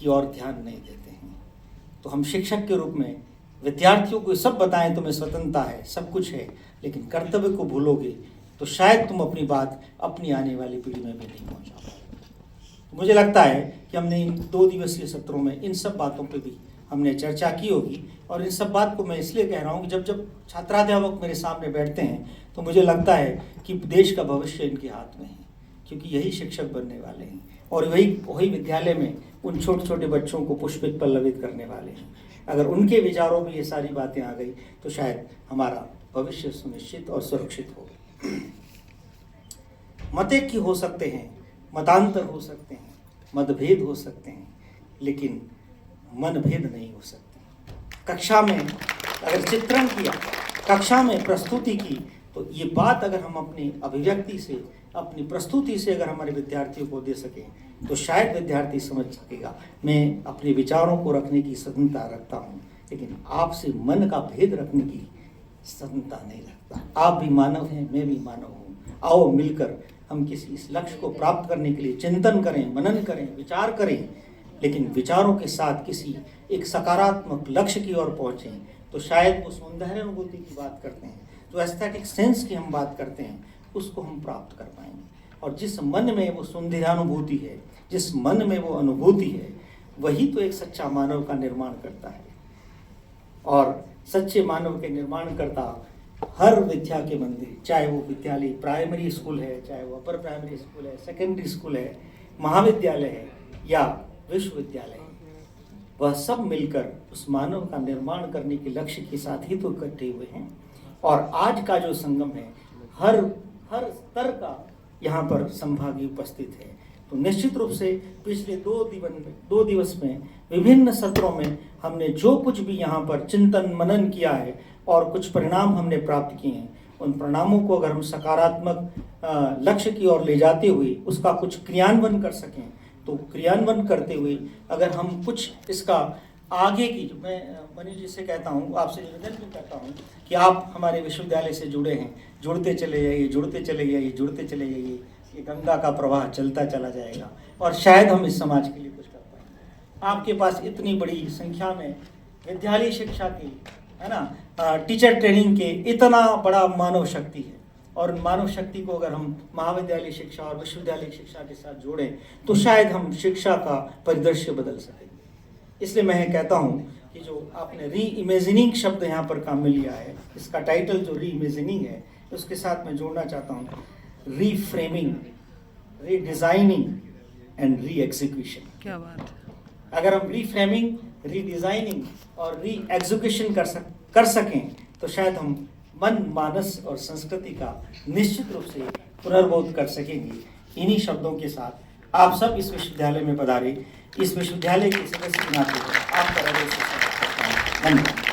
की ओर ध्यान नहीं देते हैं। तो हम शिक्षक के रूप में विद्यार्थियों को सब बताएं तुम्हें स्वतंत्रता है, सब कुछ है, लेकिन कर्तव्य को भूलोगे तो शायद तुम अपनी बात अपनी आने वाली पीढ़ी में भी नहीं पहुंचा पाओगे। मुझे लगता है कि हमने इन 2 दिवसीय सत्रों में इन सब बातों पे भी हमने चर्चा की होगी। और इन सब बात को मैं इसलिए कह रहा हूँ कि जब छात्राध्यापक मेरे सामने बैठते हैं तो मुझे लगता है कि देश का भविष्य इनके हाथ में है, क्योंकि यही शिक्षक बनने वाले हैं और वही विद्यालय में उन छोटे छोटे बच्चों को पुष्पित पल्लवित करने वाले हैं। अगर उनके विचारों में ये सारी बातें आ गई तो शायद हमारा भविष्य सुनिश्चित और सुरक्षित हो। मतैक्य हो सकते हैं, मतांतर हो सकते हैं, मतभेद हो सकते हैं, लेकिन मनभेद नहीं हो सकते। कक्षा में अगर चित्रण किया, कक्षा में प्रस्तुति की, तो ये बात अगर हम अपनी अभिव्यक्ति से, अपनी प्रस्तुति से अगर हमारे विद्यार्थियों को दे सकें तो शायद विद्यार्थी समझ सकेगा मैं अपने विचारों को रखने की स्वतंत्रता रखता हूँ, लेकिन आपसे मन का भेद रखने की स्वतंत्रता नहीं रखता। आप भी मानव हैं, मैं भी मानव हूँ। आओ मिलकर हम किसी इस लक्ष्य को प्राप्त करने के लिए चिंतन करें, मनन करें, विचार करें, लेकिन विचारों के साथ किसी एक सकारात्मक लक्ष्य की ओर पहुँचें। तो शायद वो सौंदर्य अनुभूति की बात करते हैं, जो एस्थेटिक सेंस की हम बात करते हैं, उसको हम प्राप्त कर पाएंगे। और जिस मन में वो सौंदर्यानुभूति है, जिस मन में वो अनुभूति है, वही तो एक सच्चा मानव का निर्माण करता है। और सच्चे मानव के निर्माण करता हर विद्या के मंदिर, चाहे वो विद्यालय प्राइमरी स्कूल है, चाहे वो अपर प्राइमरी स्कूल है, सेकेंडरी स्कूल है, महाविद्यालय है या विश्वविद्यालय है, वह सब मिलकर उस मानव का निर्माण करने के लक्ष्य के साथ ही तो इकट्ठे हुए हैं। और आज का जो संगम है, हर स्तर का यहाँ पर संभागी उपस्थित है। तो निश्चित रूप से पिछले 2 दिवस में विभिन्न सत्रों में हमने जो कुछ भी यहाँ पर चिंतन मनन किया है और कुछ परिणाम हमने प्राप्त किए हैं, उन परिणामों को अगर हम सकारात्मक लक्ष्य की ओर ले जाते हुए उसका कुछ क्रियान्वयन कर सकें, तो क्रियान्वयन करते हुए अगर हम कुछ इसका आगे की, जो मैं मनीष जी से कहता हूँ, आपसे निवेदन भी करता हूँ कि आप हमारे विश्वविद्यालय से जुड़े हैं, जुड़ते चले जाइए, जुड़ते चले जाइए, जुड़ते चले जाइए। ये गंगा का प्रवाह चलता चला जाएगा और शायद हम इस समाज के लिए कुछ कर पाएंगे। आपके पास इतनी बड़ी संख्या में विद्यालय शिक्षा की, है ना, टीचर ट्रेनिंग के इतना बड़ा मानव शक्ति है, और मानव शक्ति को अगर हम महाविद्यालय शिक्षा और विश्वविद्यालय शिक्षा के साथ जोड़ें तो शायद हम शिक्षा का परिदृश्य बदल सकेंगे। इसलिए मैं कहता हूँ कि जो आपने री इमेजिनिंग शब्द यहाँ पर काम में लिया है, इसका टाइटल जो री इमेजिनिंग है, उसके साथ मैं जोड़ना चाहता हूँ reframing, redesigning and re execution. क्या बात है। अगर हम रीफ्रेमिंग, रीडिजाइनिंग और री एग्जीक्यूशन कर सकें तो शायद हम मन, मानस और संस्कृति का निश्चित रूप से पुनर्बोध कर सकेंगे। इन्हीं शब्दों के साथ आप सब इस विश्वविद्यालय में पधारे। इस विश्वविद्यालय के सदस्य के नाते आपका हृदय से स्वागत करता हूं। धन्यवाद।